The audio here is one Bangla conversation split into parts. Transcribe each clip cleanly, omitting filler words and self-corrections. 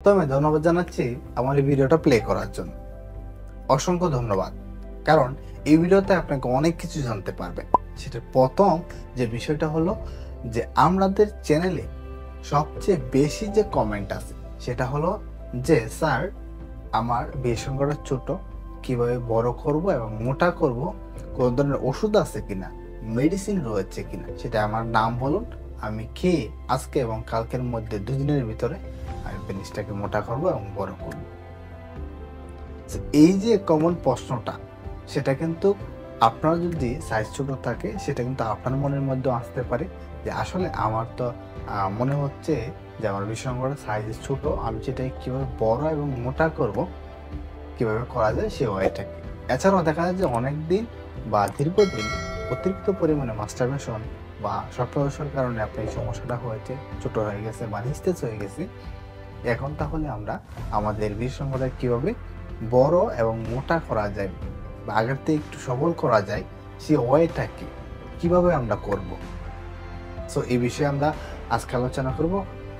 তো আমি ধন্যবাদ জানাচ্ছি আমার এই ভিডিওটা প্লে করার জন্য। অসংখ্য ধন্যবাদ। কারণ এই ভিডিওতে আপনাকে অনেক কিছু জানতে পারবেন। সেটার প্রথম যে বিষয়টা হলো যে আমাদের চ্যানেলে সবচেয়ে বেশি যে কমেন্ট আছে সেটা হলো যে স্যার আমার বিয়ের সংখ্যাটা ছোট, কিভাবে বড় করব এবং মোটা করব, কোন ধরনের ওষুধ আছে কিনা, মেডিসিন রয়েছে কিনা সেটা আমার নাম বলুন, আমি খেয়ে আজকে এবং কালকের মধ্যে 2 দিনের ভিতরে আমি পেনিসটাকে মোটা করব এবং বড় করব। এই যে কমন প্রশ্নটা সেটা কিন্তু আপনার যদি সাইজ ছোট থাকে সেটা কিন্তু আপনার মনের মধ্যে আসতে পারে যে আসলে আমার তো মনে হচ্ছে যে আমার বিশ্বঙ্গটা সাইজ ছোট, আমি সেটাকে কীভাবে বড় এবং মোটা করব, কীভাবে করা যায় সে ওয়েটাকে। এছাড়াও দেখা যায় যে অনেক দিন বা দীর্ঘদিন অতিরিক্ত পরিমাণে মাস্টারবেশন বা স্বপ্নাবেশের কারণে আপনার এই সমস্যাটা হয়েছে, ছোট হয়ে গেছে বা নিস্তেজ হয়ে গেছে। এখন তাহলে আমরা আমাদের বিশ্বঙ্গটা কীভাবে বড় এবং মোটা করা যায় বা আগের থেকে একটু সবল করা যায় সে ওয়েটাকে কীভাবে আমরা করব। সো এই বিষয়ে আমরা আজকে আলোচনা করব।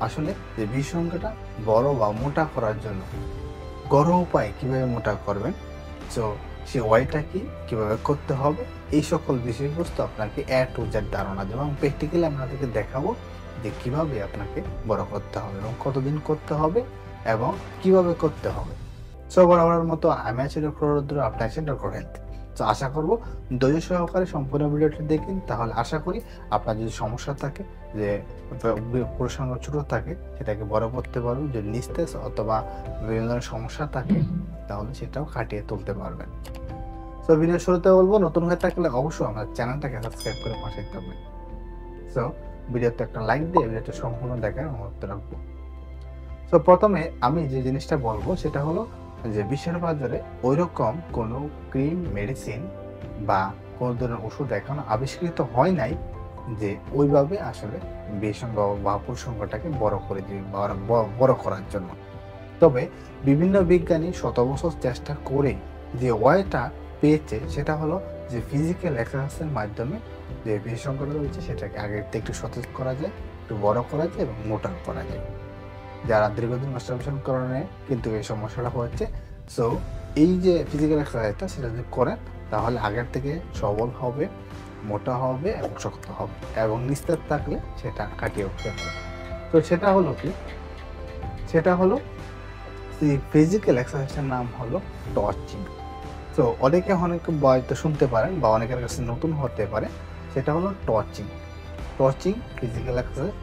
আসলে যে বিশ্বঙ্গটা বড় বা মোটা করার জন্য ঘরোয়া উপায় কীভাবে মোটা করবেন, সো সে ওয়াইটাকে কীভাবে করতে হবে, এই সকল বিষয়বস্তু আপনাকে টু জেড ধারণা দেবো এবং প্র্যাকটিক্যালি আপনাদেরকে দেখাবো যে কীভাবে আপনাকে বড় করতে হবে এবং কতদিন করতে হবে এবং কিভাবে করতে হবে। সো বরাবরের মতো আমি আছি ডক্টর রুদ্র, আপনি আছেন ডক্টর হেলথ। তো আশা করব ধৈর্য সহকারে সম্পূর্ণ ভিডিওটি দেখেন, তাহলে আশা করি আপনার যদি সমস্যা থাকে যে পুরুষাঙ্গ ছোট থাকে সেটাকে বড় করতে পারবেন, যদি নিস্তেজ অথবা বিভিন্ন ধরনের সমস্যা থাকে তাহলে সেটাও কাটিয়ে তুলতে পারবেন। সো ভিডিও শুরুতে বলবো, নতুন হয়ে থাকলে অবশ্যই আমার চ্যানেলটাকে সাবস্ক্রাইব করে পাশে থাকবেন। সো ভিডিওতে একটা লাইক দিয়ে ভিডিওটা সম্পূর্ণ দেখার অনুরোধ রাখবো। সো প্রথমে আমি যে জিনিসটা বলবো সেটা হলো যে বিশ্বের বাজারে ওইরকম কোনো ক্রিম, মেডিসিন বা কোনো ধরনের ওষুধ এখনো আবিষ্কৃত হয় নাই যে ওইভাবে আসলে বিসঙ্গ বা পুরুষঙ্গটাকে বড় করে দিয়ে বড় করার জন্য। তবে বিভিন্ন বিজ্ঞানী শত বছর চেষ্টা করে যে ওয়েটা পেয়েছে সেটা হলো যে ফিজিক্যাল এক্সারসাইজের মাধ্যমে যে বিসঙ্গটা রয়েছে সেটাকে আগের থেকে একটু সতেজ করা যায়, একটু বড় করা যায় এবং মোটা করা যায়। যারা দীর্ঘদিন মাস্টারবেশন কারণে কিন্তু এই সমস্যাটা হচ্ছে, সো এই যে ফিজিক্যাল এক্সারসাইজটা সেটা যদি করেন তাহলে আগের থেকে সবল হবে, মোটা হবে এবং শক্ত হবে এবং নিস্তেজ থাকলে সেটা কাটিয়ে উঠতে হবে। তো সেটা হলো কি, সেটা হলো এই ফিজিক্যাল এক্সারসাইজটার নাম হলো টর্চিং। তো অনেকে হয়তো শুনতে পারেন বা অনেকের কাছে নতুন হতে পারে, সেটা হলো টর্চিং। টর্চিং ফিজিক্যাল এক্সারসাইজ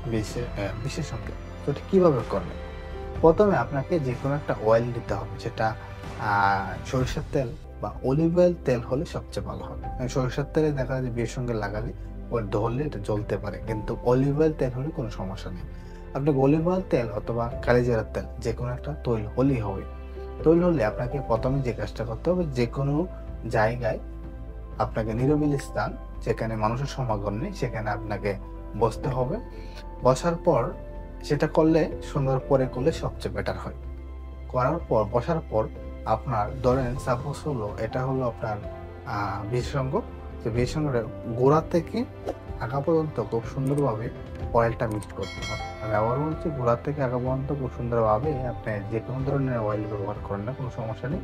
বিশেষজ্ঞ। তো এটা কীভাবে করবেন? প্রথমে আপনাকে যে কোনো একটা অয়েল নিতে হবে, সেটা সরিষার তেল বা অলিভ অয়েল তেল হলে সবচেয়ে ভালো হবে। সরিষার তেলে দেখা যায় যে বিয়ের সঙ্গে লাগালে ওর ধরলে এটা জ্বলতে পারে, কিন্তু অলিভ অয়েল তেল হলে কোনো সমস্যা নেই। আপনাকে অলিভ অয়েল তেল অথবা কালিজিরার তেল যে কোনো একটা তৈল হলেই হবে। তৈল হলে আপনাকে প্রথমে যে কাজটা করতে হবে, যে কোনো জায়গায় আপনাকে নিরিবিলি স্থান যেখানে মানুষের সমাগম নেই সেখানে আপনাকে বসতে হবে। বসার পর সেটা করলে সুন্দর করে করলে সবচেয়ে বেটার হয়। করার পর বসার পর আপনার ধরেন সাপোজ হলো এটা হলো আপনার বিশেষজ্ঞ, তো বিশেষজ্ঞটা গোড়া থেকে আগা পর্যন্ত খুব সুন্দরভাবে অয়েলটা মিক্সড করতে হবে। আমি আবার বলছি, গোড়া থেকে আগা পর্যন্ত খুব সুন্দরভাবে আপনি যে কোনো ধরনের অয়েল ব্যবহার করেন না, কোনো সমস্যা নেই,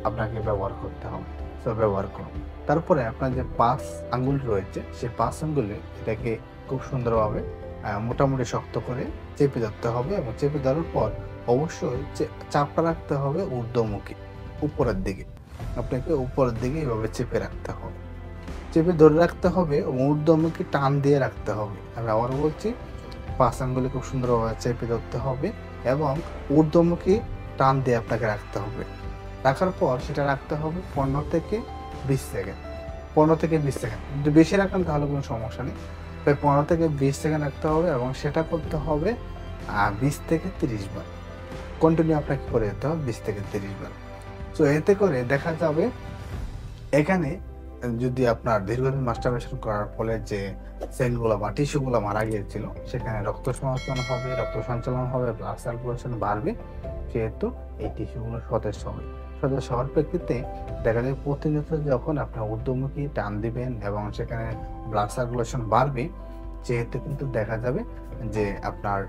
আপনাকে ব্যবহার করতে হবে। সো ব্যবহার করুন। তারপরে আপনার যে 5 আঙ্গুল রয়েছে সেই 5 আঙ্গুলে এটাকে খুব সুন্দরভাবে মোটামুটি শক্ত করে চেপে ধরতে হবে এবং চেপে ধরার পর অবশ্যই চাপটা রাখতে হবে ঊর্ধ্বমুখী, উপরের দিকে। আপনাকে উপরের দিকে এইভাবে চেপে রাখতে হবে, চেপে ধরে রাখতে হবে এবং ঊর্ধ্বমুখী টান দিয়ে রাখতে হবে। আমি আবার বলছি, 5 আঙ্গুলে খুব সুন্দরভাবে চেপে ধরতে হবে এবং ঊর্ধ্বমুখী টান দিয়ে আপনাকে রাখতে হবে। রাখার পর সেটা রাখতে হবে 15 থেকে 20 সেকেন্ড। 15 থেকে 20 সেকেন্ড, যদি বেশি রাখেন তাহলে কোনো সমস্যা নেই। প্রায় 15 থেকে 20 সেকেন্ড রাখতে হবে এবং সেটা করতে হবে 20 থেকে 30 বার। কন্টিনিউ আপনাকে করে যেতে হবে 20 থেকে 30 বার। সো এতে করে দেখা যাবে এখানে যদি আপনার দীর্ঘদিন মাস্টারবেশন করার ফলে যে সেলগুলো বা টিস্যুগুলো মারা গিয়েছিল সেখানে রক্ত সঞ্চালন হবে, ব্লাড সার্কুলেশন বাড়বে, সেহেতু এই টিস্যুগুলো সতেজ হবে। সতেজ হওয়ার প্রেক্ষিতে দেখা যায় প্রতিনিয়ত যখন আপনার ঊর্ধ্বমুখী টান দিবেন এবং সেখানে ব্লাড সার্কুলেশন বাড়বে, সেহেতু কিন্তু দেখা যাবে যে আপনার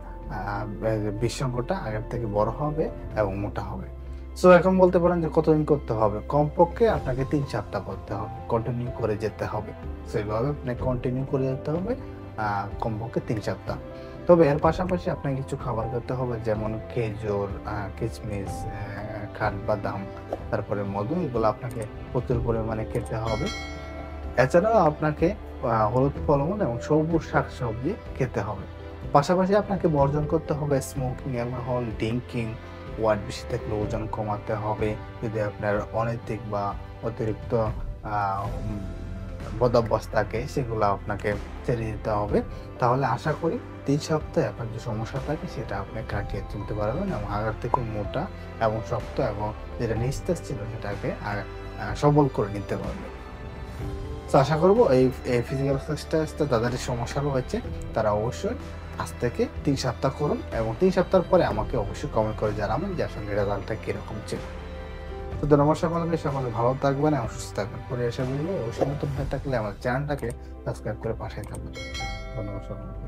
বিসঙ্গটা আগের থেকে বড় হবে এবং মোটা হবে। সো এখন বলতে পারেন যে কতদিন করতে হবে? কমপক্ষে আপনাকে ৩ সপ্তাহ করতে হবে। কন্টিনিউ করে যেতে হবে। সো এভাবে আপনাকে কন্টিনিউ করে যেতে হবে কমপক্ষে ৩ সপ্তাহ। তবে এর পাশাপাশি আপনাকে কিছু খাবার খেতে হবে, যেমন খেজুর, কিশমিশ, কাঠবাদাম, তারপরে মধু, এগুলো আপনাকে প্রচুর পরিমাণে খেতে হবে। এছাড়াও আপনাকে হলুদ ফলমূল এবং সবুজ শাকসবজি খেতে হবে। পাশাপাশি আপনাকে বর্জন করতে হবে স্মোকিং, অ্যালকোহল, ড্রিংকিং, ওয়েট বেশি থাকলে ওজন কমাতে হবে। যদি আপনার অনৈতিক বা অতিরিক্ত আ উম বদঅভ্যাস থাকে সেগুলো আপনাকে ছেড়ে দিতে হবে। তাহলে আশা করি ৩ সপ্তাহে আপনার যে সমস্যা থাকে সেটা আপনি কাটিয়ে তুলতে পারবেন এবং আগের থেকে মোটা এবং শক্ত এবং যেটা নিস্তেজ ছিল সেটাকে সবল করে নিতে পারবেন। তো আশা করব এই ফিজিক্যাল এক্সারসাইজটা যাদের এই সমস্যা রয়েছে তারা অবশ্যই আজ থেকে ৩ সপ্তাহ করুন এবং ৩ সপ্তাহের পরে আমাকে অবশ্যই কমেন্ট করে জানাবেন যে আসলে রেজাল্টটা কিরকম ছিল। তো ধন্যবাদ সকলকে, সকলে ভালো থাকবেন এবং সুস্থ থাকবেন। পরিবেশে বলব অবশ্যই নতুন হয়ে থাকলে আমার চ্যানেলটাকে সাবস্ক্রাইব করে পাশে থাকবেন। ধন্যবাদ সকলকে।